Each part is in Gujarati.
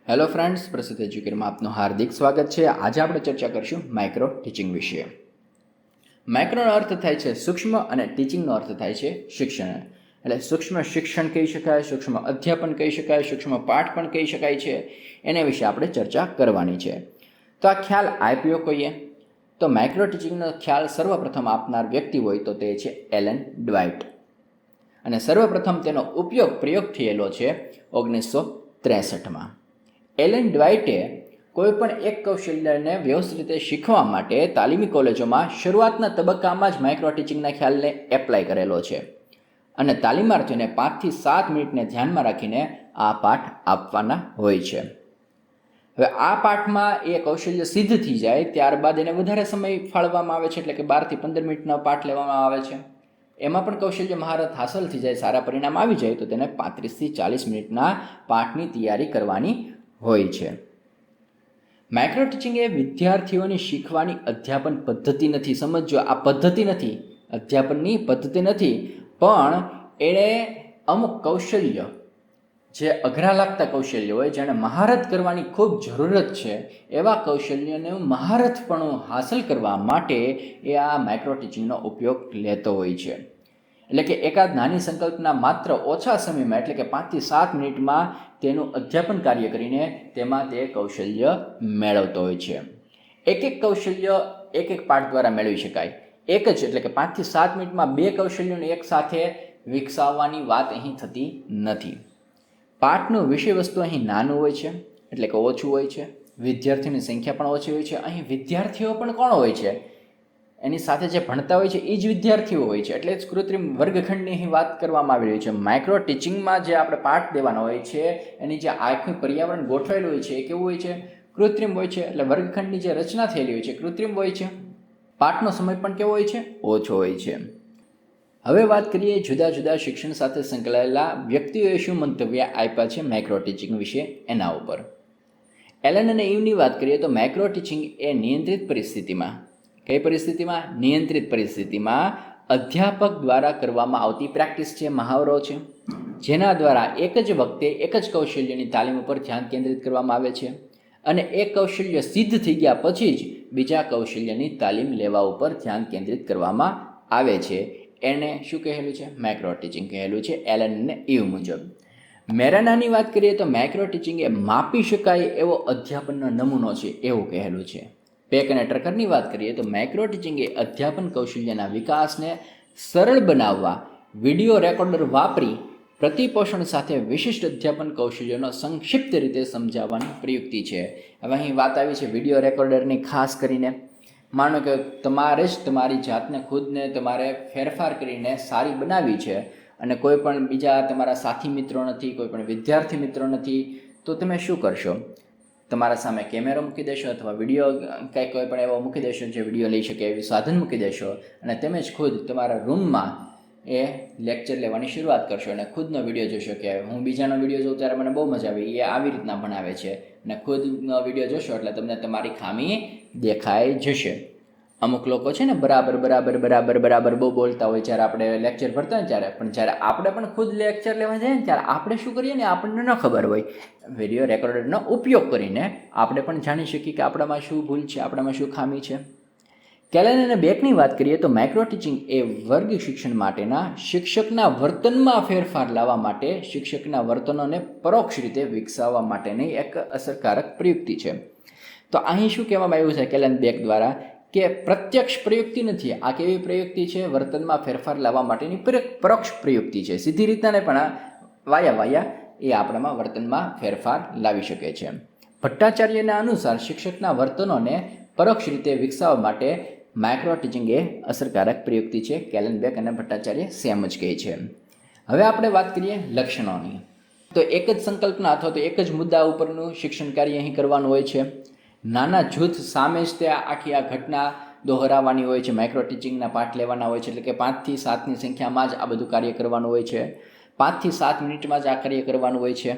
હેલો ફ્રેન્ડ્સ, પ્રસિદ્ધ એજ્યુકેટરમાં આપનું હાર્દિક સ્વાગત છે. આજે આપણે ચર્ચા કરીશું માઇક્રો ટીચિંગ વિશે. માઇક્રોનો અર્થ થાય છે સૂક્ષ્મ અને ટીચિંગનો અર્થ થાય છે શિક્ષણ. એટલે સૂક્ષ્મ શિક્ષણ કહી શકાય, સૂક્ષ્મ અધ્યાપન કહી શકાય, સૂક્ષ્મ પાઠ પણ કહી શકાય છે. એના વિશે આપણે ચર્ચા કરવાની છે. તો આ ખ્યાલ આપ્યો કોઈએ? તો માઇક્રો ટીચિંગનો ખ્યાલ સર્વપ્રથમ આપનાર વ્યક્તિ હોય તો તે છે એલન ડ્વાઇટ. અને સર્વપ્રથમ તેનો પ્રયોગ થયેલો છે 1963માં. એલન ડ્વાઇટે કોઈપણ એક કૌશલ્યને વ્યવસ્થિત રીતે શીખવા માટે તાલીમી કોલેજોમાં શરૂઆતના તબક્કામાં જ માઇક્રો ટીચિંગના ખ્યાલને એપ્લાય કરેલો છે. અને તાલીમાર્થીઓને 5 થી 7 મિનિટને ધ્યાનમાં રાખીને આ પાઠ આપવાના હોય છે. હવે આ પાઠમાં એ કૌશલ્ય સિદ્ધ થઈ જાય ત્યારબાદ એને વધારે સમય ફાળવવામાં આવે છે, એટલે કે 12 થી 15 મિનિટનો પાઠ લેવામાં આવે છે. એમાં પણ કૌશલ્ય મહારત હાંસલ થઈ જાય, સારા પરિણામ આવી જાય તો તેને 35 થી 40 મિનિટના પાઠની તૈયારી કરવાની હોય છે. માઇક્રો ટીચિંગ એ વિદ્યાર્થીઓની શીખવાની અધ્યાપન પદ્ધતિ નથી. સમજો, આ પદ્ધતિ નથી, અધ્યાપનની પદ્ધતિ નથી, પણ એણે અમુક કૌશલ્ય જે અઘરા લાગતા કૌશલ્ય હોય, જેને મહારત કરવાની ખૂબ જરૂરત છે, એવા કૌશલ્યનું મહારતપણું હાંસલ કરવા માટે એ આ માઇક્રો ટીચિંગનો ઉપયોગ લેતો હોય છે. એટલે કે એકાદ નાની સંકલ્પના માત્ર ઓછા સમયમાં, એટલે કે 5 થી 7 મિનિટમાં તેનું અધ્યાપન કાર્ય કરીને તેમાં તે કૌશલ્ય મેળવતો હોય છે. એક કૌશલ્ય એક પાઠ દ્વારા મેળવી શકાય. એક જ, એટલે કે 5 થી 7 મિનિટમાં 2 કૌશલ્યોને એક સાથે વિકસાવવાની વાત અહીં થતી નથી. પાઠનું વિષય વસ્તુ અહીં નાનું હોય છે, એટલે કે ઓછું હોય છે. વિદ્યાર્થીઓની સંખ્યા પણ ઓછી હોય છે. અહીં વિદ્યાર્થીઓ પણ કોણ હોય છે? એની સાથે જે ભણતા હોય છે એ જ વિદ્યાર્થીઓ હોય છે. એટલે જ કૃત્રિમ વર્ગખંડની અહીં વાત કરવામાં આવી રહી છે. માઇક્રો ટીચિંગમાં જે આપણે પાઠ દેવાના હોય છે, એની જે આખું પર્યાવરણ ગોઠવેલું હોય છે એ કેવું હોય છે? કૃત્રિમ હોય છે. એટલે વર્ગખંડની જે રચના થયેલી હોય છે કૃત્રિમ હોય છે. પાઠનો સમય પણ કેવો હોય છે? ઓછો હોય છે. હવે વાત કરીએ જુદા જુદા શિક્ષણ સાથે સંકળાયેલા વ્યક્તિઓએ શું મંતવ્ય આપ્યા છે માઇક્રો ટીચિંગ વિશે, એના ઉપર. એલન અને ઈવની વાત કરીએ તો માઇક્રો ટીચિંગ એ નિયંત્રિત પરિસ્થિતિમાં, કઈ પરિસ્થિતિમાં? નિયંત્રિત પરિસ્થિતિમાં અધ્યાપક દ્વારા કરવામાં આવતી પ્રેક્ટિસ છે, મહાવરો છે, જેના દ્વારા એક જ વખતે એક જ કૌશલ્યની તાલીમ ઉપર ધ્યાન કેન્દ્રિત કરવામાં આવે છે. અને એક કૌશલ્ય સિદ્ધ થઈ ગયા પછી જ બીજા કૌશલ્યની તાલીમ લેવા ઉપર ધ્યાન કેન્દ્રિત કરવામાં આવે છે. એને શું કહેલું છે? માઇક્રો ટીચિંગ કહેલું છે, એલન અને ઈવ મુજબ. મેરાનાની વાત કરીએ તો માઇક્રો ટીચિંગ એ માપી શકાય એવો અધ્યાપનનો નમૂનો છે, એવું કહેલું છે. પેક અને ટ્રકરની વાત કરીએ તો માઇક્રો ટીચિંગ એ અધ્યાપન કૌશલ્યના વિકાસને સરળ બનાવવા વિડીયો રેકોર્ડર વાપરી પ્રતિપોષણ સાથે વિશિષ્ટ અધ્યાપન કૌશલ્યોનો સંક્ષિપ્ત રીતે સમજાવવાની પ્રયુક્તિ છે. હવે અહીં વાત આવી છે વિડીયો રેકોર્ડરની. ખાસ કરીને માનો કે તમારે જ તમારી જાતને ખુદને તમારે ફેરફાર કરીને સારી બનાવી છે, અને કોઈ પણ બીજા તમારા સાથી મિત્રો નથી, કોઈ પણ વિદ્યાર્થી મિત્રો નથી, તો તમે શું કરશો? તમારા સામે કેમેરો મૂકી દેશો અથવા વિડીયો કંઈક કોઈ પણ એવો મૂકી દેશો જે વિડીયો લઈ શકે એવી સાધન મૂકી દેશો, અને તમે જ ખુદ તમારા રૂમમાં એ લેક્ચર લેવાની શરૂઆત કરશો અને ખુદનો વિડીયો જોશો કે હું બીજાનો વિડીયો જોઉં ત્યારે મને બહુ મજા આવી, એ આવી રીતના ભણાવે છે, અને ખુદનો વિડીયો જોશો એટલે તમને તમારી ખામી દેખાઈ જશે. અમુક લોકો છે ને બરાબર બહુ બોલતા હોય જ્યારે આપણે લેક્ચર ભરતા હોય ત્યારે, પણ જ્યારે આપણે પણ ખુદ લેક્ચર લેવા જઈએ ને ત્યારે આપણે શું કરીએ ને આપણને ન ખબર હોય. વિડીયો રેકોર્ડરનો ઉપયોગ કરીને આપણે પણ જાણી શકીએ કે આપણામાં શું ભૂલ છે, આપણામાં શું ખામી છે. કેલન અને બેકની વાત કરીએ તો માઇક્રો ટીચિંગ એ વર્ગ શિક્ષણ માટેના શિક્ષકના વર્તનમાં ફેરફાર લાવવા માટે શિક્ષકના વર્તનોને પરોક્ષ રીતે વિકસાવવા માટેની એક અસરકારક પ્રયુક્તિ છે. તો અહીં શું કહેવામાં આવ્યું છે કેલન બેક દ્વારા કે પ્રત્યક્ષ પ્રયુક્તિ નથી, આ કેવી પ્રયુક્તિ છે? વર્તનમાં ફેરફાર લાવવા માટેની પરોક્ષ પ્રયુક્તિ છે. સીધી રીતના પણ વાયા એ આપણામાં વર્તનમાં ફેરફાર લાવી શકે છે. ભટ્ટાચાર્યના અનુસાર શિક્ષકના વર્તનોને પરોક્ષ રીતે વિકસાવવા માટે માઇક્રો ટીચિંગ એ અસરકારક પ્રયુક્તિ છે. કેલન બેક અને ભટ્ટાચાર્ય સેમ જ કહે છે. હવે આપણે વાત કરીએ લક્ષણોની. તો એક જ સંકલ્પના અથવા તો એક જ મુદ્દા ઉપરનું શિક્ષણ કાર્ય અહીં કરવાનું હોય છે. નાના જૂથ સામે જ તે આખી આ ઘટના દોહરાવવાની હોય છે. માઇક્રો ટીચિંગના પાઠ લેવાના હોય છે, એટલે કે 5 થી 7ની સંખ્યામાં જ આ બધું કાર્ય કરવાનું હોય છે. 5 થી 7 મિનિટમાં જ આ કાર્ય કરવાનું હોય છે.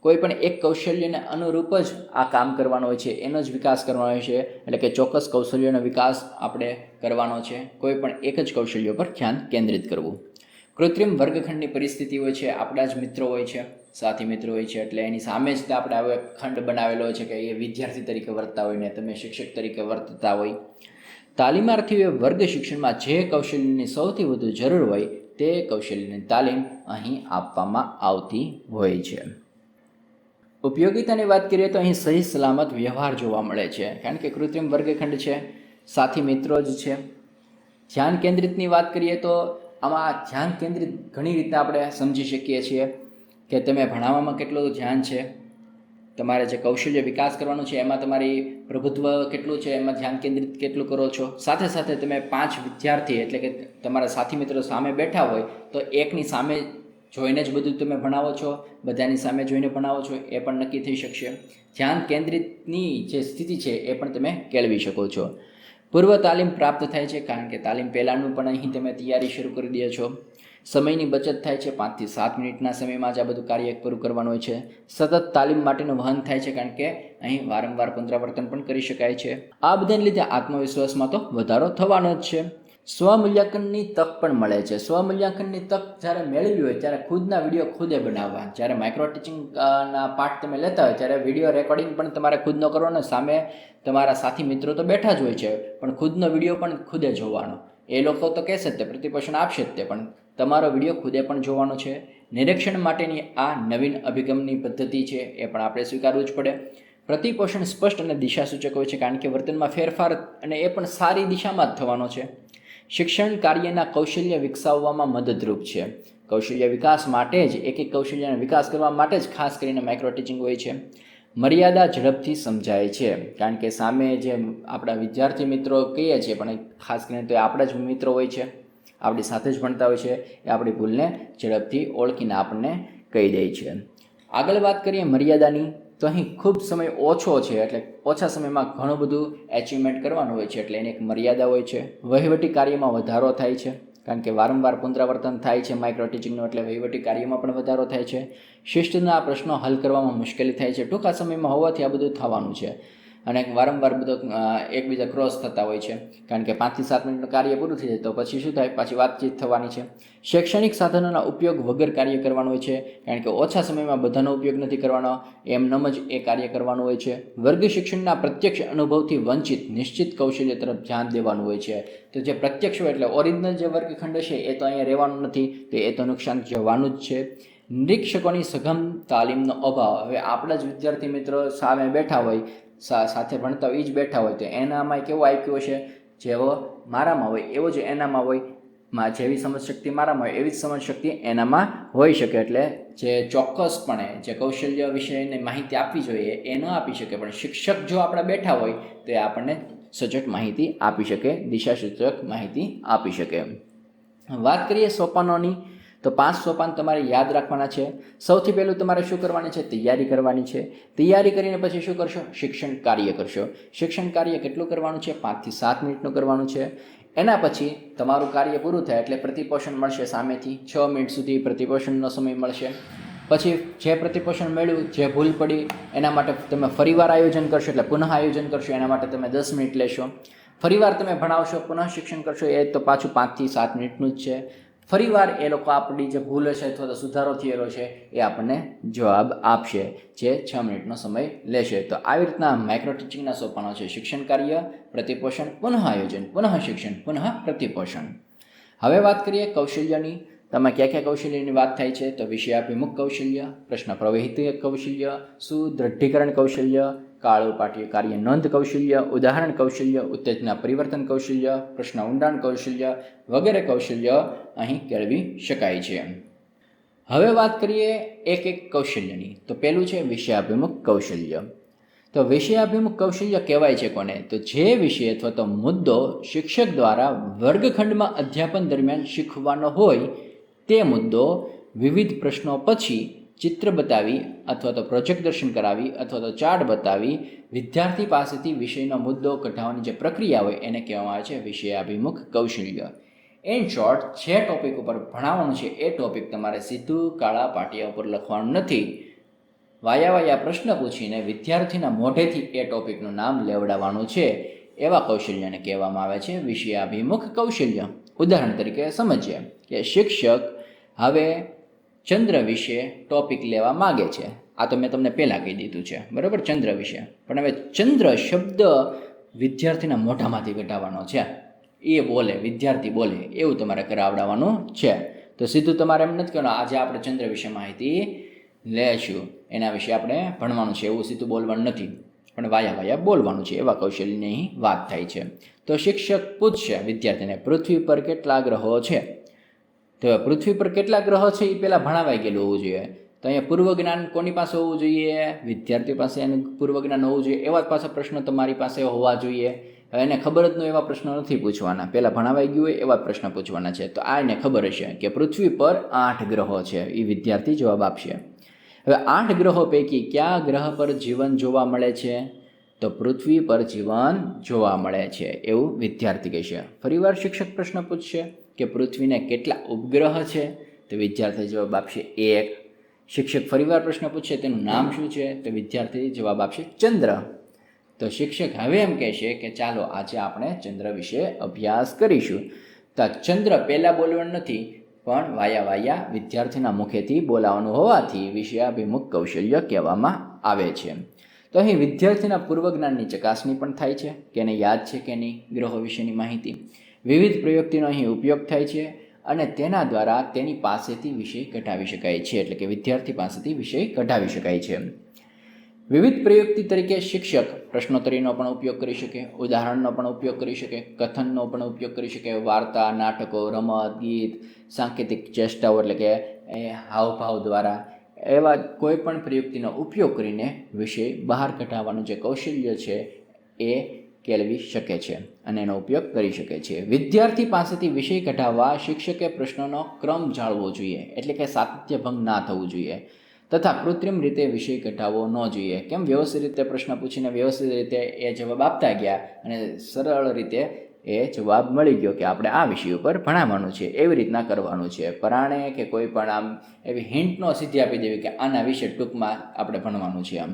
કોઈ પણ એક કૌશલ્યને અનુરૂપ જ આ કામ કરવાનું હોય છે, એનો જ વિકાસ કરવાનો હોય છે. એટલે કે ચોક્કસ કૌશલ્યનો વિકાસ આપણે કરવાનો છે. કોઈ પણ એક જ કૌશલ્ય પર ધ્યાન કેન્દ્રિત કરવું. કૃત્રિમ વર્ગખંડની પરિસ્થિતિ હોય છે, આપણા જ મિત્રો હોય છે, સાથી મિત્રો હોય છે એટલે એની સામે જ આપણે આવો એક ખંડ બનાવેલો હોય છે કે એ વિદ્યાર્થી તરીકે વર્તતા હોય ને તમે શિક્ષક તરીકે વર્તતા હોય. તાલીમાર્થીઓએ વર્ગ શિક્ષણમાં જે કૌશલ્યની સૌથી વધુ જરૂર હોય તે કૌશલ્યની તાલીમ અહીં આપવામાં આવતી હોય છે. ઉપયોગિતાની વાત કરીએ તો અહીં સહી સલામત વ્યવહાર જોવા મળે છે, કારણ કે કૃત્રિમ વર્ગખંડ છે, સાથી મિત્રો જ છે. ધ્યાન કેન્દ્રિતની વાત કરીએ તો આમાં ધ્યાન કેન્દ્રિત ઘણી રીતે આપણે સમજી શકીએ છીએ કે તમે ભણાવવામાં કેટલું ધ્યાન છે, તમારે જે કૌશલ્ય વિકાસ કરવાનું છે એમાં તમારી પ્રભુત્વ કેટલું છે, એમાં ધ્યાન કેન્દ્રિત કેટલું કરો છો. સાથે સાથે તમે 5 વિદ્યાર્થી એટલે કે તમારા સાથી મિત્રો સામે બેઠા હોય તો એકની સામે જોઈને જ બધું તમે ભણાવો છો, બધાની સામે જોઈને ભણાવો છો એ પણ નક્કી થઈ શકશે. ધ્યાન કેન્દ્રિતની જે સ્થિતિ છે એ પણ તમે કેળવી શકો છો. પૂર્વ તાલીમ પ્રાપ્ત થાય છે, કારણ કે તાલીમ પહેલાંનું પણ અહીં તમે તૈયારી શરૂ કરી દે છો. સમયની બચત થાય છે, 5 થી 7 મિનિટના સમયમાં જ આ બધું કાર્ય પૂરું કરવાનું હોય છે. સતત તાલીમ માટેનું વહન થાય છે, કારણ કે અહીં વારંવાર પુનરાવર્તન પણ કરી શકાય છે. આ બધાને લીધે આત્મવિશ્વાસમાં તો વધારો થવાનો જ છે. સ્વમૂલ્યાંકનની તક પણ મળે છે. સ્વમૂલ્યાંકનની તક જ્યારે મેળવી હોય ત્યારે ખુદના વિડીયો ખુદે બનાવવા. જ્યારે માઇક્રો ટીચિંગના પાઠ તમે લેતા હોય ત્યારે વિડીયો રેકોર્ડિંગ પણ તમારે ખુદનો કરવાનો. સામે તમારા સાથી મિત્રો તો બેઠા જ હોય છે, પણ ખુદનો વિડીયો પણ ખુદે જોવાનો. એ લોકો તો કહેશે જ તે, પ્રતિપોષણ આપશે જ તે, પણ તમારો વિડીયો ખુદે પણ જોવાનો છે. નિરીક્ષણ માટેની આ નવીન અભિગમની પદ્ધતિ છે એ પણ આપણે સ્વીકારવું જ પડે. પ્રતિપોષણ સ્પષ્ટ અને દિશાસૂચક હોય છે, કારણ કે વર્તનમાં ફેરફાર અને એ પણ સારી દિશામાં જ થવાનો છે. શિક્ષણ કાર્યના કૌશલ્ય વિકસાવવામાં મદદરૂપ છે. કૌશલ્ય વિકાસ માટે જ એક કૌશલ્યનો વિકાસ કરવા માટે જ ખાસ કરીને માઇક્રો ટીચિંગ હોય છે. મર્યાદા ઝડપથી સમજાય છે, કારણ કે સામે જે આપણા વિદ્યાર્થી મિત્રો કહીએ છીએ પણ ખાસ કરીને તો આપણા જ મિત્રો હોય છે, આપણી સાથે જ ભણતા હોય છે, એ આપણી ભૂલને ઝડપથી ઓળખીને આપણને કહી દે છે. આગળ વાત કરીએ મર્યાદાની, તો અહીં ખૂબ સમય ઓછો છે, એટલે ઓછા સમયમાં ઘણું બધું એચિવમેન્ટ કરવાનું હોય છે, એટલે એની એક મર્યાદા હોય છે. વહીવટી કાર્યમાં વધારો થાય છે, કારણ કે વારંવાર પુનરાવર્તન થાય છે માઇક્રો ટીચિંગનું, એટલે વહીવટી કાર્યમાં પણ વધારો થાય છે. શિસ્તના પ્રશ્નો હલ કરવામાં મુશ્કેલી થાય છે. ટૂંકા સમયમાં હોવાથી આ બધું થવાનું છે, અને વારંવાર બધો એકબીજા ક્રોસ થતા હોય છે, કારણ કે 5 થી 7 મિનિટનું કાર્ય પૂરું થઈ જાય તો પછી શું થાય, પાછી વાતચીત થવાની છે. શૈક્ષણિક સાધનોના ઉપયોગ વગર કાર્ય કરવાનું હોય છે, કારણ કે ઓછા સમયમાં બધાનો ઉપયોગ નથી કરવાનો, એમનેમ જ એ કાર્ય કરવાનું હોય છે. વર્ગ શિક્ષણના પ્રત્યક્ષ અનુભવથી વંચિત નિશ્ચિત કૌશલ્ય તરફ ધ્યાન દેવાનું હોય છે. તો જે પ્રત્યક્ષ હોય એટલે ઓરિજિનલ જે વર્ગખંડ છે એ તો અહીંયા રહેવાનું નથી, તો એ તો નુકસાન જવાનું જ છે. નિરીક્ષકોની સઘન તાલીમનો અભાવ. હવે આપણા જ વિદ્યાર્થી મિત્રો સામે બેઠા હોય, સાથે ભણતા હોય, એ જ બેઠા હોય, તો એનામાં કેવો આઈક્યુ હશે, જેવો મારામાં હોય એવો જ એનામાં હોય. જેવી સમજશક્તિ મારામાં હોય એવી જ સમજશક્તિ એનામાં હોઈ શકે, એટલે જે ચોક્કસપણે જે કૌશલ્ય વિષયની માહિતી આપવી જોઈએ એ ન આપી શકે, પણ શિક્ષક જો આપણા બેઠા હોય તો એ આપણને સચોટ માહિતી આપી શકે, દિશાસૂચક માહિતી આપી શકે. વાત કરીએ સોપાનોની, તો 5 સોપાન તમારે યાદ રાખવાના છે. સૌથી પહેલું તમારે શું કરવાની છે, તૈયારી કરવાની છે. તૈયારી કરીને પછી શું કરશો, શિક્ષણ કાર્ય કરશો. શિક્ષણ કાર્ય કેટલું કરવાનું છે, 5 થી 7 મિનિટનું કરવાનું છે. એના પછી તમારું કાર્ય પૂરું થાય એટલે પ્રતિપોષણ મળશે સામેથી, 6 મિનિટ સુધી પ્રતિપોષણનો સમય મળશે. પછી જે પ્રતિપોષણ મળ્યું, જે ભૂલ પડી એના માટે તમે ફરીવાર આયોજન કરશો, એટલે પુનઃ આયોજન કરશો, એના માટે તમે 10 મિનિટ લેશો. ફરીવાર તમે ભણાવશો, પુનઃ શિક્ષણ કરશો, એ તો પાછું 5 થી 7 મિનિટનું જ છે. ફરીવાર એ લોકો આપણી જે ભૂલ હશે અથવા તો સુધારો થયેલો છે એ આપણને જવાબ આપશે, જે 6 મિનિટનો સમય લેશે. તો આવી રીતના માઇક્રો ટીચિંગના સોપાનો છે: શિક્ષણ કાર્ય, પ્રતિપોષણ, પુનઃ આયોજન, પુનઃ શિક્ષણ, પુનઃ પ્રતિપોષણ. હવે વાત કરીએ કૌશલ્યની. તમે કયા કૌશલ્યની વાત થાય છે, તો વિષયાભિમુખ કૌશલ્ય, પ્રશ્ન પ્રવહિત કૌશલ્ય, સુદૃઢીકરણ કૌશલ્ય, કાળુપાટીય કાર્ય નોંધ કૌશલ્ય, ઉદાહરણ કૌશલ્ય, ઉત્તેજના પરિવર્તન કૌશલ્ય, પ્રશ્ન ઊંડાણ કૌશલ્ય વગેરે કૌશલ્ય અહીં કેળવી શકાય છે. હવે વાત કરીએ એક કૌશલ્યની. તો પહેલું છે વિષયાભિમુખ કૌશલ્ય. તો વિષયાભિમુખ કૌશલ્ય કહેવાય છે કોને, તો જે વિષય અથવા તો મુદ્દો શિક્ષક દ્વારા વર્ગખંડમાં અધ્યાપન દરમિયાન શીખવાનો હોય તે મુદ્દો વિવિધ પ્રશ્નો પછી ચિત્ર બતાવી અથવા તો પ્રોજેક્ટ કરાવી અથવા તો ચાર્ટ બતાવી વિદ્યાર્થી પાસેથી વિષયનો મુદ્દો કઢાવવાની જે પ્રક્રિયા હોય એને કહેવામાં આવે છે વિષયાભિમુખ કૌશલ્ય. ઇન શોર્ટ, જે ટોપિક ઉપર ભણાવવાનું છે એ ટોપિક તમારે સીધું કાળા પાટિયા ઉપર લખવાનું નથી. વાયા પ્રશ્ન પૂછીને વિદ્યાર્થીના મોઢેથી એ ટોપિકનું નામ લેવડાવવાનું છે. એવા કૌશલ્યને કહેવામાં આવે છે વિષયાભિમુખ કૌશલ્ય. ઉદાહરણ તરીકે સમજીએ કે શિક્ષક હવે ચંદ્ર વિશે ટોપિક લેવા માગે છે. આ તો મેં તમને પહેલાં કહી દીધું છે, બરાબર, ચંદ્ર વિશે. પણ હવે ચંદ્ર શબ્દ વિદ્યાર્થીના મોઢામાંથી કઢાવવાનો છે, એ બોલે, વિદ્યાર્થી બોલે એવું તમારે કરાવડાવવાનું છે. તો સીધું તમારે એમ નથી કહેવાનું આજે આપણે ચંદ્ર વિશે માહિતી લેશું, એના વિશે આપણે ભણવાનું છે એવું સીધું બોલવાનું નથી, પણ વાયા બોલવાનું છે. એવા કૌશલ્યની અહીં વાત થાય છે. તો શિક્ષક પૂછશે વિદ્યાર્થીને પૃથ્વી પર કેટલા ગ્રહો છે. તો પૃથ્વી પર કેટલા ગ્રહો છે એ પહેલાં ભણાવાઈ ગયેલું હોવું જોઈએ. તો અહીંયા પૂર્વ જ્ઞાન કોની પાસે હોવું જોઈએ? વિદ્યાર્થી પાસે એનું પૂર્વ જ્ઞાન હોવું જોઈએ. એવા જ પાછા પ્રશ્નો તમારી પાસે હોવા જોઈએ. હવે એને ખબર જ ન એવા પ્રશ્નો નથી પૂછવાના, પહેલાં ભણાવાઈ ગયું હોય એવા પ્રશ્ન પૂછવાના છે. તો આ એને ખબર હશે કે પૃથ્વી પર 8 ગ્રહો છે, એ વિદ્યાર્થી જવાબ આપશે. હવે 8 ગ્રહો પૈકી કયા ગ્રહ પર જીવન જોવા મળે છે? તો પૃથ્વી પર જીવન જોવા મળે છે એવું વિદ્યાર્થી કહેશે. ફરીવાર શિક્ષક પ્રશ્ન પૂછશે કે પૃથ્વીને કેટલા ઉપગ્રહ છે? તો વિદ્યાર્થી જવાબ આપશે 1. શિક્ષક ફરીવાર પ્રશ્ન પૂછશે તેનું નામ શું છે? તો વિદ્યાર્થી જવાબ આપશે ચંદ્ર. તો શિક્ષક હવે એમ કહેશે કે ચાલો આજે આપણે ચંદ્ર વિશે અભ્યાસ કરીશું. તો ચંદ્ર પહેલાં બોલવાનું નથી, પણ વાયા વિદ્યાર્થીના મુખેથી બોલાવવાનું હોવાથી વિષયાભિમુખ કૌશલ્ય કહેવામાં આવે છે. તો અહીં વિદ્યાર્થીના પૂર્વજ્ઞાનની ચકાસણી પણ થાય છે કે એને યાદ છે કે નહીં ગ્રહો વિશેની માહિતી. વિવિધ પ્રયુક્તિનો અહીં ઉપયોગ થાય છે અને તેના દ્વારા તેની પાસેથી વિષય કઢાવી શકાય છે, એટલે કે વિદ્યાર્થી પાસેથી વિષય કઢાવી શકાય છે. વિવિધ પ્રયુક્તિ તરીકે શિક્ષક પ્રશ્નોત્તરીનો પણ ઉપયોગ કરી શકે, ઉદાહરણનો પણ ઉપયોગ કરી શકે, કથનનો પણ ઉપયોગ કરી શકે, વાર્તા, નાટકો, રમત, ગીત, સાંકેતિક ચેષ્ટાઓ એટલે કે હાવભાવ દ્વારા એવા કોઈ પણ પ્રયુક્તિનો ઉપયોગ કરીને વિષય બહાર કઢાવવાનું જે કૌશલ્ય છે એ કેળવી શકે છે અને એનો ઉપયોગ કરી શકે છે. વિદ્યાર્થી પાસેથી વિષય કઢાવવા શિક્ષકે પ્રશ્નોનો ક્રમ જાળવવો જોઈએ, એટલે કે સાતત્યભંગ ના થવું જોઈએ, તથા કૃત્રિમ રીતે વિષય કઢાવવો ન જોઈએ. કેમ? વ્યવસ્થિત રીતે પ્રશ્ન પૂછીને વ્યવસ્થિત રીતે એ જવાબ આપતા ગયા અને સરળ રીતે એ જવાબ મળી ગયો કે આપણે આ વિષય ઉપર ભણાવવાનું છે, એવી રીતના કરવાનું છે. પરાણે કે કોઈ પણ આમ એવી હિન્ટ નો સીધી આપી દેવી કે આના વિશે ટૂંકમાં આપણે ભણવાનું છે આમ.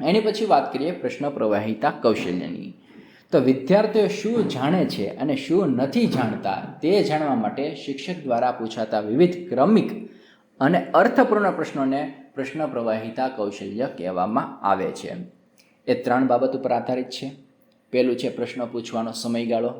એની પછી વાત કરીએ પ્રશ્ન પ્રવાહિતા કૌશલ્યની. તો વિદ્યાર્થીઓ શું જાણે છે અને શું નથી જાણતા તે જાણવા માટે શિક્ષક દ્વારા પૂછાતા વિવિધ ક્રમિક અને અર્થપૂર્ણ પ્રશ્નોને પ્રશ્ન પ્રવાહિતા કૌશલ્ય કહેવામાં આવે છે. એ 3 બાબત ઉપર આધારિત છે. પહેલું છે પ્રશ્ન પૂછવાનો સમયગાળો.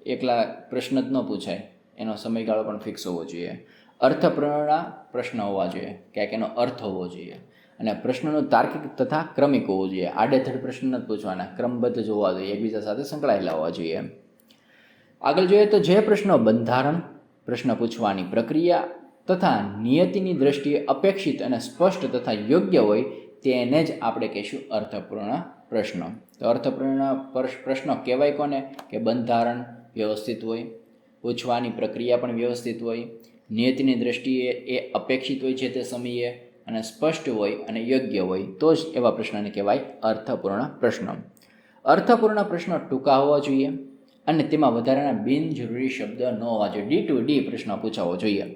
એકલા પ્રશ્ન જ ન પૂછાય, એનો સમયગાળો પણ ફિક્સ હોવો જોઈએ. અર્થપૂર્ણ પ્રશ્ન હોવા જોઈએ, ક્યાંક એનો અર્થ હોવો જોઈએ. અને પ્રશ્નનું તાર્કિક તથા ક્રમિક હોવું જોઈએ. આડેધડ પ્રશ્ન નથી પૂછવાના, ક્રમબદ્ધ જ હોવા જોઈએ, એકબીજા સાથે સંકળાયેલા હોવા જોઈએ. આગળ જોઈએ તો જે પ્રશ્નો બંધારણ, પ્રશ્ન પૂછવાની પ્રક્રિયા તથા નિયતિની દ્રષ્ટિએ અપેક્ષિત અને સ્પષ્ટ તથા યોગ્ય હોય તેને જ આપણે કહીશું અર્થપૂર્ણ પ્રશ્નો. તો અર્થપૂર્ણ પ્રશ્નો કહેવાય કોને? કે બંધારણ વ્યવસ્થિત હોય, પૂછવાની પ્રક્રિયા પણ વ્યવસ્થિત હોય, નિયતિની દ્રષ્ટિએ એ અપેક્ષિત હોય છે તે સમયે, અને સ્પષ્ટ હોય અને યોગ્ય હોય, તો જ એવા પ્રશ્નને કહેવાય અર્થપૂર્ણ પ્રશ્નો. અર્થપૂર્ણ પ્રશ્નો ટૂંકા હોવા જોઈએ અને તેમાં વધારાના બિનજરૂરી શબ્દ ન હોવા જોઈએ. ડી ટુ ડી પ્રશ્ન પૂછાવો જોઈએ.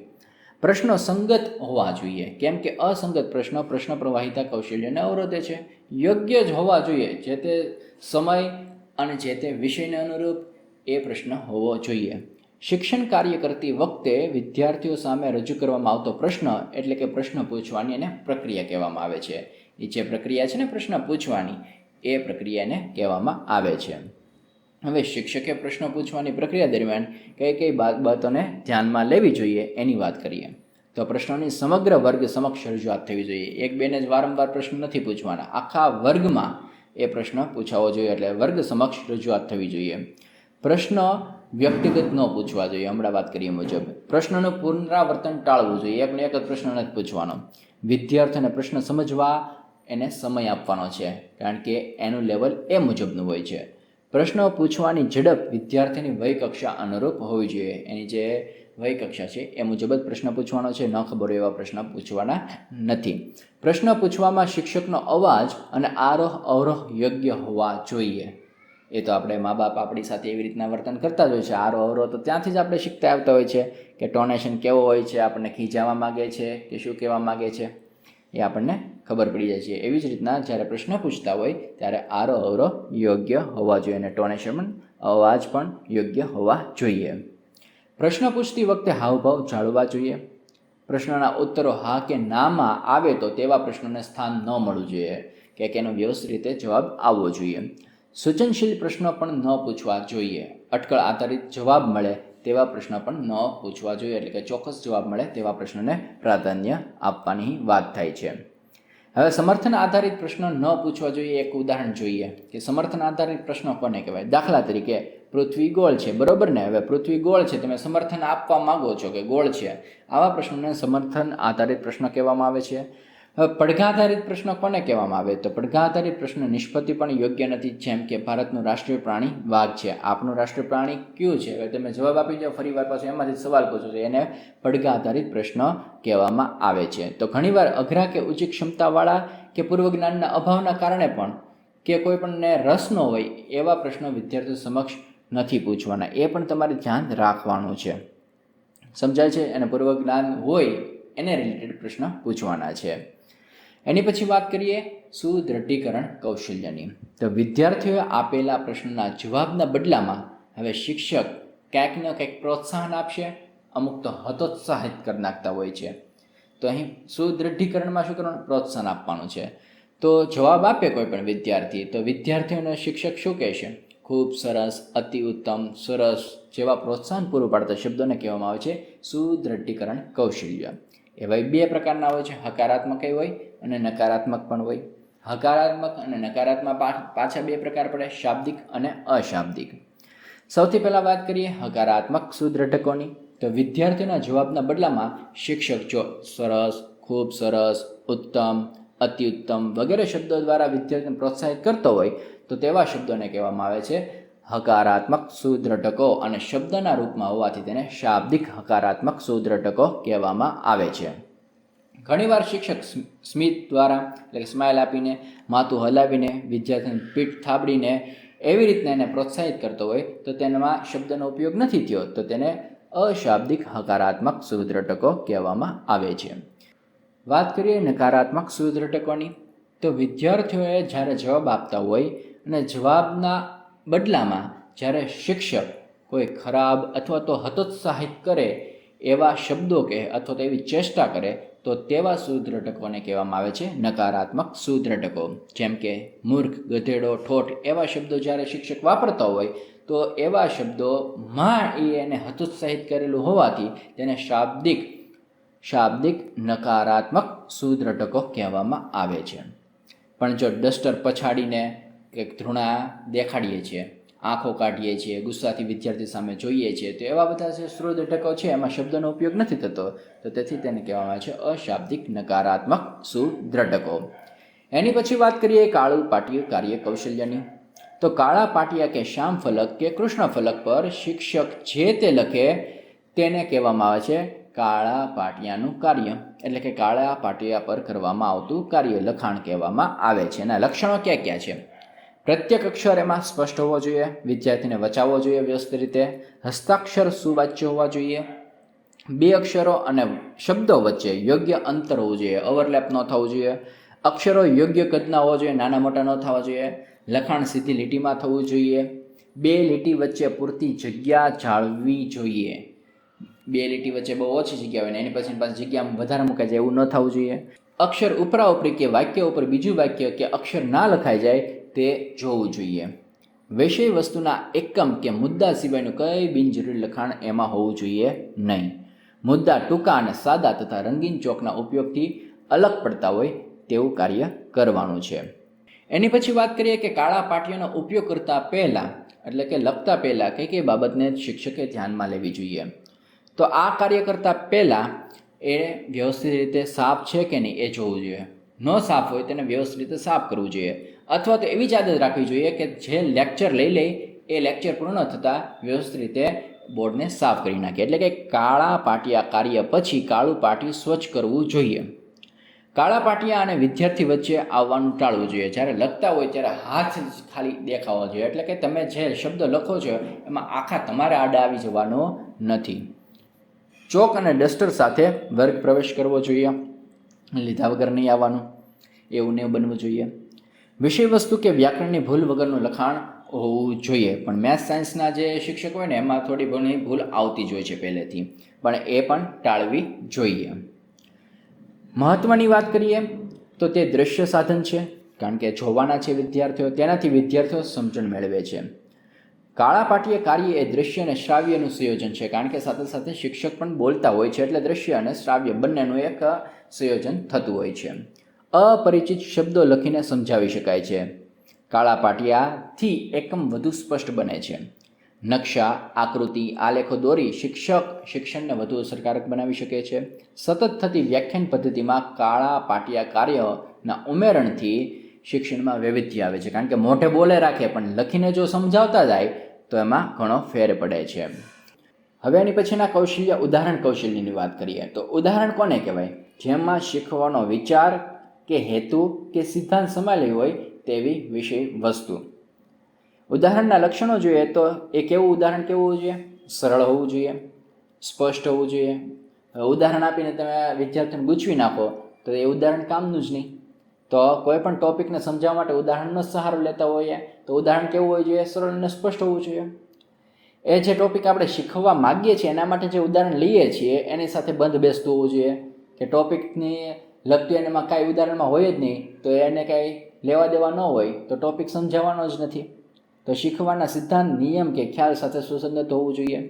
પ્રશ્નો સંગત હોવા જોઈએ, કેમ કે અસંગત પ્રશ્નો પ્રશ્ન પ્રવાહિતા કૌશલ્યને અવરોધે છે. યોગ્ય જ હોવા જોઈએ, જે તે સમય અને જે તે વિષયને અનુરૂપ એ પ્રશ્ન હોવો જોઈએ. શિક્ષણ કાર્ય કરતી વખતે વિદ્યાર્થીઓ સામે રજૂ કરવામાં આવતો પ્રશ્ન એટલે કે પ્રશ્ન પૂછવાની એને પ્રક્રિયા કહેવામાં આવે છે. એ જે પ્રક્રિયા છે ને પ્રશ્ન પૂછવાની, એ પ્રક્રિયાને કહેવામાં આવે છે. હવે શિક્ષકે પ્રશ્ન પૂછવાની પ્રક્રિયા દરમિયાન કઈ કઈ બાબતોને ધ્યાનમાં લેવી જોઈએ એની વાત કરીએ. તો પ્રશ્નોની સમગ્ર વર્ગ સમક્ષ રજૂઆત થવી જોઈએ. એક બેને જ વારંવાર પ્રશ્ન નથી પૂછવાના, આખા વર્ગમાં એ પ્રશ્ન પૂછાવો જોઈએ, એટલે વર્ગ સમક્ષ રજૂઆત થવી જોઈએ. પ્રશ્ન વ્યક્તિગત ન પૂછવા જોઈએ. હમણાં વાત કરીએ મુજબ પ્રશ્નનું પુનરાવર્તન ટાળવું જોઈએ. એકનો એક જ પ્રશ્ન નથી પૂછવાનો. વિદ્યાર્થીઓને પ્રશ્ન સમજવા એને સમય આપવાનો છે, કારણ કે એનું લેવલ એ મુજબનું હોય છે. પ્રશ્નો પૂછવાની ઝડપ વિદ્યાર્થીની વય કક્ષા અનુરૂપ હોવી જોઈએ. એની જે વય કક્ષા છે એ મુજબ જ પ્રશ્ન પૂછવાનો છે, ન ખબર હોય એવા પ્રશ્ન પૂછવાના નથી. પ્રશ્ન પૂછવામાં શિક્ષકનો અવાજ અને આરોહ અવરોહ યોગ્ય હોવા જોઈએ. એ તો આપણે મા બાપ આપણી સાથે એવી રીતના વર્તન કરતા જ હોય છે. આરોહ અવરોહ તો ત્યાંથી જ આપણે શીખતા આવતા હોય છે કે ટોનેશન કેવો હોય છે, આપણને ખીજાવા માગે છે કે શું કહેવા માગે છે, એ આપણને ખબર પડી જાય છે. એવી જ રીતના જ્યારે પ્રશ્ન પૂછતા હોય ત્યારે આરોહ અવરોહ યોગ્ય હોવા જોઈએ અને ટોનેશન પણ, અવાજ પણ યોગ્ય હોવા જોઈએ. પ્રશ્ન પૂછતી વખતે હાવભાવ જાળવવા જોઈએ. પ્રશ્નના ઉત્તરો હા કે નામાં આવે તો તેવા પ્રશ્નોને સ્થાન ન મળવું જોઈએ, કે એનો વ્યવસ્થિત રીતે જવાબ આવવો જોઈએ. સૂચનશીલ પ્રશ્નો પણ ન પૂછવા જોઈએ. અટકળ આધારિત જવાબ મળે તેવા પ્રશ્નો પણ ન પૂછવા જોઈએ, એટલે કે ચોક્કસ જવાબ મળે તેવા પ્રશ્નોને પ્રાધાન્ય આપવાની વાત થાય છે. હવે સમર્થન આધારિત પ્રશ્નો ન પૂછવા જોઈએ. એક ઉદાહરણ જોઈએ કે સમર્થન આધારિત પ્રશ્નો કોને કહેવાય. દાખલા તરીકે પૃથ્વી ગોળ છે, બરોબર ને. હવે પૃથ્વી ગોળ છે, તમે સમર્થન આપવા માંગો છો કે ગોળ છે. આવા પ્રશ્નોને સમર્થન આધારિત પ્રશ્ન કહેવામાં આવે છે. હવે પડઘાધારિત પ્રશ્ન કોને કહેવામાં આવે, તો પડઘાધારિત પ્રશ્ન નિષ્પત્તિ પણ યોગ્ય નથી. જેમ કે ભારતનું રાષ્ટ્રીય પ્રાણી વાઘ છે, આપણું રાષ્ટ્રીય પ્રાણી કયું છે. હવે તમે જવાબ આપી જાઓ ફરી વાર, પાછું એમાંથી સવાલ પૂછો છો, એને પડઘાધારિત પ્રશ્ન કહેવામાં આવે છે. તો ઘણીવાર અઘરા કે ઊંચી ક્ષમતાવાળા કે પૂર્વ જ્ઞાનના અભાવના કારણે પણ કે કોઈ પણને રસ ન હોય એવા પ્રશ્નો વિદ્યાર્થીઓ સમક્ષ નથી પૂછવાના. એ પણ તમારે ધ્યાન રાખવાનું છે. સમજાય છે. અને પૂર્વ જ્ઞાન હોય એને રિલેટેડ પ્રશ્ન પૂછવાના છે. એની પછી વાત કરીએ સુદૃઢીકરણ કૌશલ્યની. તો વિદ્યાર્થીઓએ આપેલા પ્રશ્નના જવાબના બદલામાં હવે શિક્ષક ક્યાંક ને કંઈક પ્રોત્સાહન આપશે, અમુક તો હતોત્સાહિત કરી નાખતા હોય છે. તો અહીં સુદૃઢીકરણમાં શું કરવાનું, પ્રોત્સાહન આપવાનું છે. તો જવાબ આપે કોઈ પણ વિદ્યાર્થી, તો વિદ્યાર્થીઓને શિક્ષક શું કહેશે, ખૂબ સરસ, અતિ ઉત્તમ, સરસ જેવા પ્રોત્સાહન પૂરું પાડતા શબ્દોને કહેવામાં આવે છે સુદૃઢીકરણ કૌશલ્ય. એવા બે પ્રકારના હોય છે, હકારાત્મક હોય અને નકારાત્મક પણ હોય. હકારાત્મક અને નકારાત્મક પાછા બે પ્રકાર પડે, શાબ્દિક અને અશાબ્દિક. સૌથી પહેલાં વાત કરીએ હકારાત્મક સુદૃઢકોની. તો વિદ્યાર્થીઓના જવાબના બદલામાં શિક્ષક જો સરસ, ખૂબ સરસ, ઉત્તમ, અતિ ઉત્તમ વગેરે શબ્દો દ્વારા વિદ્યાર્થીને પ્રોત્સાહિત કરતો હોય તો તેવા શબ્દોને કહેવામાં આવે છે હકારાત્મક સુદૃઢકો, અને શબ્દના રૂપમાં હોવાથી તેને શાબ્દિક હકારાત્મક સુદૃઢકો કહેવામાં આવે છે. ઘણીવાર શિક્ષક સ્મિત દ્વારા, એટલે કે સ્માઇલ આપીને, માથું હલાવીને, વિદ્યાર્થીની પીઠ થાબડીને એવી રીતના એને પ્રોત્સાહિત કરતો હોય તો તેમાં શબ્દનો ઉપયોગ નથી થયો, તો તેને અશાબ્દિક હકારાત્મક સુદૃઢકો કહેવામાં આવે છે. વાત કરીએ નકારાત્મક સુદૃઢકોની. તો વિદ્યાર્થીઓએ જ્યારે જવાબ આપતા હોય અને જવાબના બદલામાં જ્યારે શિક્ષક કોઈ ખરાબ અથવા તો હતોત્સાહિત કરે એવા શબ્દો કહે અથવા તો એવી ચેષ્ટા કરે તો તેવા સુદૃઢકોને કહેવામાં આવે છે નકારાત્મક સુદૃઢકો. જેમ કે મૂર્ખ, ગધેડો, ઠોઠ એવા શબ્દો જ્યારે શિક્ષક વાપરતા હોય તો એવા શબ્દોમાં એને હતોત્સાહિત કરેલું હોવાથી તેને શાબ્દિક નકારાત્મક સુદૃઢકો કહેવામાં આવે છે. પણ જો ડસ્ટર પછાડીને એક ધૃણા દેખાડીએ છીએ, આંખો કાઢીએ છીએ, ગુસ્સાથી વિદ્યાર્થી સામે જોઈએ છીએ, તો એવા બધા જે સુદૃઢકો છે એમાં શબ્દનો ઉપયોગ નથી થતો, તો તેથી તેને કહેવામાં આવે છે અશાબ્દિક નકારાત્મક સુદૃઢકો. એની પછી વાત કરીએ કાળું પાટિયું કાર્ય કૌશલ્યની. તો કાળા પાટિયા કે શ્યામ ફલક કે કૃષ્ણ ફલક પર શિક્ષક જે તે લખે તેને કહેવામાં આવે છે કાળા પાટિયાનું કાર્ય, એટલે કે કાળા પાટિયા પર કરવામાં આવતું કાર્ય લખાણ કહેવામાં આવે છે. એના લક્ષણો ક્યાં ક્યાં છે? પ્રત્યેક અક્ષર એમાં સ્પષ્ટ હોવો જોઈએ, વિદ્યાર્થીને વચાવવો જોઈએ વ્યવસ્થિત રીતે, હસ્તાક્ષર સુવાચ્ય હોવા જોઈએ, બે અક્ષરો અને શબ્દો વચ્ચે યોગ્ય અંતર હોવું જોઈએ, ઓવરલેપ ન થવું જોઈએ, અક્ષરો યોગ્ય કદના હોવા જોઈએ, નાના મોટા ન થવા જોઈએ, લખાણ સીધી લીટીમાં થવું જોઈએ, બે લીટી વચ્ચે પૂરતી જગ્યા જાળવવી જોઈએ. બે લીટી વચ્ચે બહુ ઓછી જગ્યા હોય ને એની પછી પાછી જગ્યા વધારે મુકાઈ જાય એવું ન થવું જોઈએ. અક્ષર ઉપરા ઉપરી કે વાક્ય ઉપર બીજું વાક્ય કે અક્ષર ના લખાઈ જાય તે જોવું જોઈએ. વિષય વસ્તુના એકમ કે મુદ્દા સિવાયનું કંઈ બિનજરૂરી લખાણ એમાં હોવું જોઈએ નહીં. મુદ્દા ટૂંકા અને સાદા તથા રંગીન ચોકના ઉપયોગથી અલગ પડતા હોય તેવું કાર્ય કરવાનું છે. એની પછી વાત કરીએ કે કાળા પાટિયાનો ઉપયોગ કરતા પહેલાં, એટલે કે લખતા પહેલાં કઈ બાબતને શિક્ષકે ધ્યાનમાં લેવી જોઈએ. તો આ કાર્ય કરતાં પહેલાં એ વ્યવસ્થિત રીતે સાફ છે કે નહીં એ જોવું જોઈએ. ન સાફ હોય તેને વ્યવસ્થિત રીતે સાફ કરવું જોઈએ, અથવા તો એવી જ આદત રાખવી જોઈએ કે જે લેક્ચર લઈ એ લેક્ચર પૂર્ણ થતાં વ્યવસ્થિત રીતે બોર્ડને સાફ કરી નાખીએ. એટલે કે કાળા પાટિયા કાર્ય પછી કાળું પાટિયું સ્વચ્છ કરવું જોઈએ. કાળા પાટિયા અને વિદ્યાર્થી વચ્ચે આવવાનું ટાળવું જોઈએ. જ્યારે લખતા હોય ત્યારે હાથ ખાલી દેખાવો જોઈએ, એટલે કે તમે જે શબ્દ લખો છો એમાં આખા તમારે આડા આવી જવાનો નથી. ચોક અને ડસ્ટર સાથે વર્ગ પ્રવેશ કરવો જોઈએ, લીધા વગર નહીં આવવાનું, એવું નહીં બનવું જોઈએ. વિષય વસ્તુ કે વ્યાકરણની ભૂલ વગરનું લખાણ હોવું જોઈએ. પણ મેથ્સ સાયન્સના જે શિક્ષક હોય ને એમાં થોડી ઘણી ભૂલ આવતી જ હોય છે પહેલેથી, પણ એ પણ ટાળવી જોઈએ. મહત્ત્વની વાત કરીએ તો તે દ્રશ્ય સાધન છે, કારણ કે જોવાના છે વિદ્યાર્થીઓ, તેનાથી વિદ્યાર્થીઓ સમજણ મેળવે છે. કાળા પાટીય કાર્ય એ દ્રશ્ય અને શ્રાવ્યનું સંયોજન છે, કારણ કે સાથે સાથે શિક્ષક પણ બોલતા હોય છે, એટલે દ્રશ્ય અને શ્રાવ્ય બંનેનું એક સંયોજન થતું હોય છે. અપરિચિત શબ્દો લખીને સમજાવી શકાય છે. કાળા પાટિયાથી એકમ વધુ સ્પષ્ટ બને છે. નકશા, આકૃતિ, આલેખો દોરી શિક્ષણને વધુ અસરકારક બનાવી શકે છે. સતત થતી વ્યાખ્યાન પદ્ધતિમાં કાળા પાટિયા કાર્યના ઉમેરણથી શિક્ષણમાં વૈવિધ્ય આવે છે, કારણ કે મોઢે બોલે રાખે પણ લખીને જો સમજાવતા જાય તો એમાં ઘણો ફેર પડે છે. હવે એની પછીના કૌશલ્ય, ઉદાહરણ કૌશલ્યની વાત કરીએ તો ઉદાહરણ કોને કહેવાય? જેમાં શીખવાનો વિચાર કે હેતુ કે સિદ્ધાંત સમાયેલી હોય તેવી વિષય વસ્તુ. ઉદાહરણના લક્ષણો જોઈએ તો એ કેવું ઉદાહરણ કેવું હોવું જોઈએ? સરળ હોવું જોઈએ, સ્પષ્ટ હોવું જોઈએ. ઉદાહરણ આપીને તમે વિદ્યાર્થીને ગૂંચવી નાખો તો એ ઉદાહરણ કામનું જ નહીં. તો કોઈ પણ ટોપિકને સમજાવવા માટે ઉદાહરણનો સહારો લેતા હોઈએ તો ઉદાહરણ કેવું હોવું જોઈએ? સરળ અને સ્પષ્ટ હોવું જોઈએ. એ જે ટોપિક આપણે શીખવવા માગીએ છીએ એના માટે જે ઉદાહરણ લઈએ છીએ એની સાથે બંધ બેસતું હોવું જોઈએ, કે ટોપિકની લગતું એનામાં કાંઈ ઉદાહરણમાં હોય જ નહીં તો એને કાંઈ લેવા દેવા ન હોય તો ટોપિક સમજાવવાનો જ નથી. તો શીખવાના સિદ્ધાંત, નિયમ કે ખ્યાલ સાથે સુસંગત હોવું જોઈએ.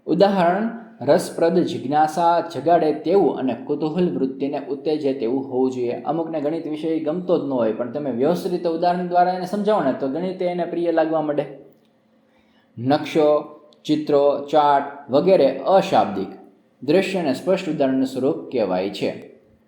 ઉદાહરણ રસપ્રદ, જિજ્ઞાસા જગાડે તેવું અને કુતૂહલ વૃત્તિને ઉત્તેજે તેવું હોવું જોઈએ. અમુકને ગણિત વિષય ગમતો જ ન હોય પણ તમે વ્યવસ્થિત રીતે ઉદાહરણ દ્વારા એને સમજાવો ને તો ગણિત એને પ્રિય લાગવા માંડે. નકશો, ચિત્રો, ચાર્ટ વગેરે અશાબ્દિક દ્રશ્ય અને સ્પષ્ટ ઉદાહરણનું સ્વરૂપ કહેવાય છે.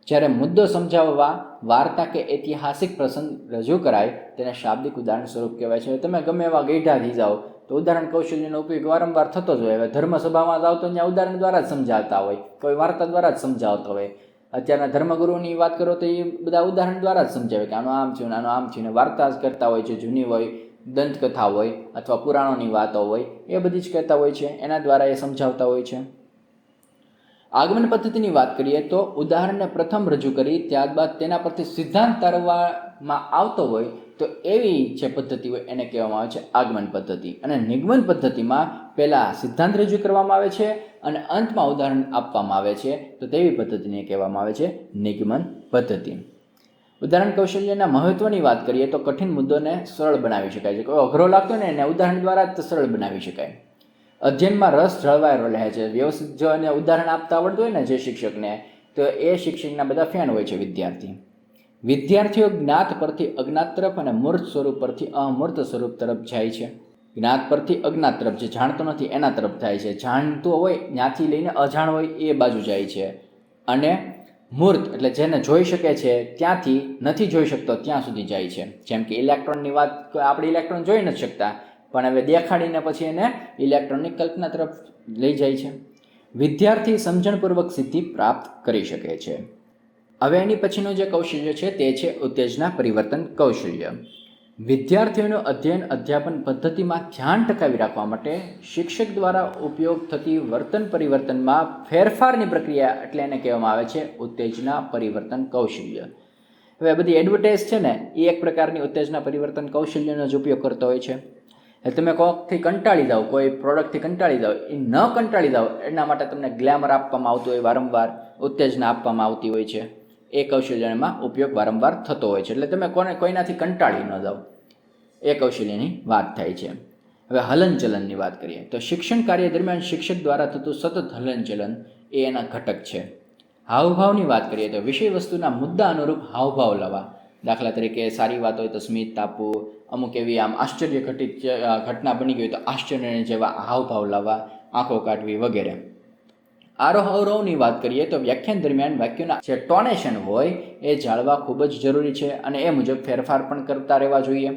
જ્યારે મુદ્દો સમજાવવા વાર્તા કે ઐતિહાસિક પ્રસંગ રજૂ કરાય તેને શાબ્દિક ઉદાહરણ સ્વરૂપ કહેવાય છે. તમે ગમે એવા ગઈઢા થઈ જાઓ તો ઉદાહરણ કૌશલ્યનો ઉપયોગ વારંવાર થતો જ હોય. હવે ધર્મસભામાં જાઓ તો ત્યાં ઉદાહરણ દ્વારા જ સમજાવતા હોય, કોઈ વાર્તા દ્વારા જ સમજાવતા હોય. અત્યારના ધર્મગુરુની વાત કરો તો એ બધા ઉદાહરણ દ્વારા જ સમજાવે કે આનું આમ થયું, આનું આમ થયું, ને વાર્તા જ કરતા હોય છે. જૂની હોય, દંતકથા હોય અથવા પુરાણોની વાતો હોય એ બધી જ કહેતા હોય છે, એના દ્વારા એ સમજાવતા હોય છે. આગમન પદ્ધતિની વાત કરીએ તો ઉદાહરણને પ્રથમ રજૂ કરી ત્યારબાદ તેના પરથી સિદ્ધાંત તારવવામાં આવતો હોય તો એવી જે પદ્ધતિ હોય એને કહેવામાં આવે છે આગમન પદ્ધતિ. અને નિગમન પદ્ધતિમાં પહેલાં સિદ્ધાંત રજૂ કરવામાં આવે છે અને અંતમાં ઉદાહરણ આપવામાં આવે છે, તો તેવી પદ્ધતિને કહેવામાં આવે છે નિગમન પદ્ધતિ. ઉદાહરણ કૌશલ્યના મહત્વની વાત કરીએ તો કઠિન મુદ્દોને સરળ બનાવી શકાય છે. કોઈ અઘરો લાગતો ને એને ઉદાહરણ દ્વારા જ સરળ બનાવી શકાય. અધ્યયનમાં રસ જળવાયેલો રહે છે. વ્યવસ્થિત જો એને ઉદાહરણ આપતા આવડતું હોય ને જે શિક્ષકને, તો એ શિક્ષકના બધા ફેન હોય છે વિદ્યાર્થી. વિદ્યાર્થીઓ જ્ઞાત પરથી અજ્ઞાત તરફ અને મૂર્ત સ્વરૂપ પરથી અમૂર્ત સ્વરૂપ તરફ જાય છે. જ્ઞાત પરથી અજ્ઞાત તરફ, જે જાણતો નથી એના તરફ થાય છે. જાણતું હોય ત્યાંથી લઈને અજાણ હોય એ બાજુ જાય છે. અને મૂર્ત એટલે જેને જોઈ શકે છે ત્યાંથી નથી જોઈ શકતો ત્યાં સુધી જાય છે. જેમ કે ઇલેક્ટ્રોનની વાત, આપણે ઇલેક્ટ્રોન જોઈ નથી શકતા પણ હવે દેખાડીને પછી એને ઇલેક્ટ્રોનની કલ્પના તરફ લઈ જાય છે. વિદ્યાર્થી સમજણપૂર્વક સિદ્ધિ પ્રાપ્ત કરી શકે છે. હવે એની પછીનું જે કૌશલ્ય છે તે છે ઉત્તેજના પરિવર્તન કૌશલ્ય. વિદ્યાર્થીઓનું અધ્યયન અધ્યાપન પદ્ધતિમાં ધ્યાન ટકાવી રાખવા માટે શિક્ષક દ્વારા ઉપયોગ થતી વર્તન પરિવર્તનમાં ફેરફારની પ્રક્રિયા એટલે એને કહેવામાં આવે છે ઉત્તેજના પરિવર્તન કૌશલ્ય. હવે બધી એડવર્ટાઇઝ છે ને એ એક પ્રકારની ઉત્તેજના પરિવર્તન કૌશલ્યનો જ ઉપયોગ કરતો હોય છે. એટલે તમે કોકથી કંટાળી જાઓ, કોઈ પ્રોડક્ટથી કંટાળી જાઓ, એ ન કંટાળી જાઓ એના માટે તમને ગ્લેમર આપવામાં આવતું હોય, વારંવાર ઉત્તેજના આપવામાં આવતી હોય છે. એ કૌશલ્યમાં ઉપયોગ વારંવાર થતો હોય છે. એટલે તમે કોઈનાથી કંટાળી ન જાઓ, એ કૌશલ્યની વાત થાય છે. હવે હલનચલનની વાત કરીએ તો શિક્ષણ કાર્ય દરમિયાન શિક્ષક દ્વારા થતું સતત હલનચલન એ એના ઘટક છે. હાવભાવની વાત કરીએ તો વિષય વસ્તુના મુદ્દા અનુરૂપ હાવભાવ લાવવા. દાખલા તરીકે સારી વાત હોય તો સ્મિત આપવું, અમુક એવી આમ આશ્ચર્ય ઘટિત ઘટના બની ગઈ હોય તો આશ્ચર્ય જેવા હાવભાવ લાવવા, આંખો કાઢવી વગેરે. આરોહ અવરોહની વાત કરીએ તો વ્યાખ્યાન દરમિયાન વાક્યોના જે ટોનેશન હોય એ જાળવા ખૂબ જ જરૂરી છે અને એ મુજબ ફેરફાર પણ કરતા રહેવા જોઈએ.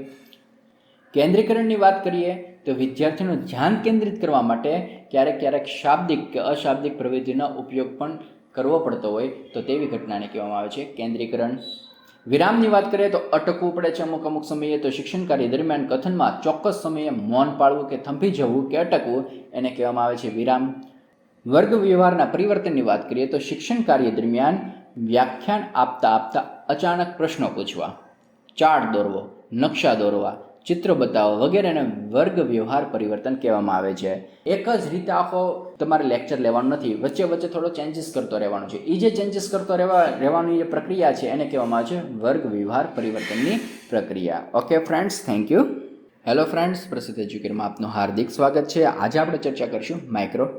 કેન્દ્રીકરણની વાત કરીએ તો વિદ્યાર્થીનું ધ્યાન કેન્દ્રિત કરવા માટે ક્યારેક શાબ્દિક કે અશાબ્દિક પ્રવૃત્તિનો ઉપયોગ પણ કરવો પડતો હોય તો તેવી ઘટનાને કહેવામાં આવે છે કેન્દ્રીકરણ. વિરામની વાત કરીએ તો અટકવું પડે છે અમુક સમયે. તો શિક્ષણ કાર્ય દરમિયાન કથનમાં ચોક્કસ સમયે મૌન પાળવું કે થંભી જવું કે અટકવું એને કહેવામાં આવે છે વિરામ. વર્ગ વ્યવહારના પરિવર્તનની વાત કરીએ તો શિક્ષણ કાર્ય દરમિયાન વ્યાખ્યાન આપતા અચાનક પ્રશ્નો પૂછવા, ચાર્ટ દોરવો, નકશા દોરવા, ચિત્રો બતાવો વગેરેને વર્ગ વ્યવહાર પરિવર્તન કહેવામાં આવે છે. એક જ રીતે આખો તમારે લેક્ચર લેવાનું નથી, વચ્ચે વચ્ચે થોડો ચેન્જીસ કરતો રહેવાનું છે. એ જે ચેન્જીસ કરતો રહેવાની જે પ્રક્રિયા છે એને કહેવામાં આવે છે વર્ગ વ્યવહાર પરિવર્તનની પ્રક્રિયા. Okay friends, thank you. Hello friends, પ્રસિદ્ધ એજ્યુકેટરમાં આપનું હાર્દિક સ્વાગત છે. આજે આપણે ચર્ચા કરીશું માઇક્રો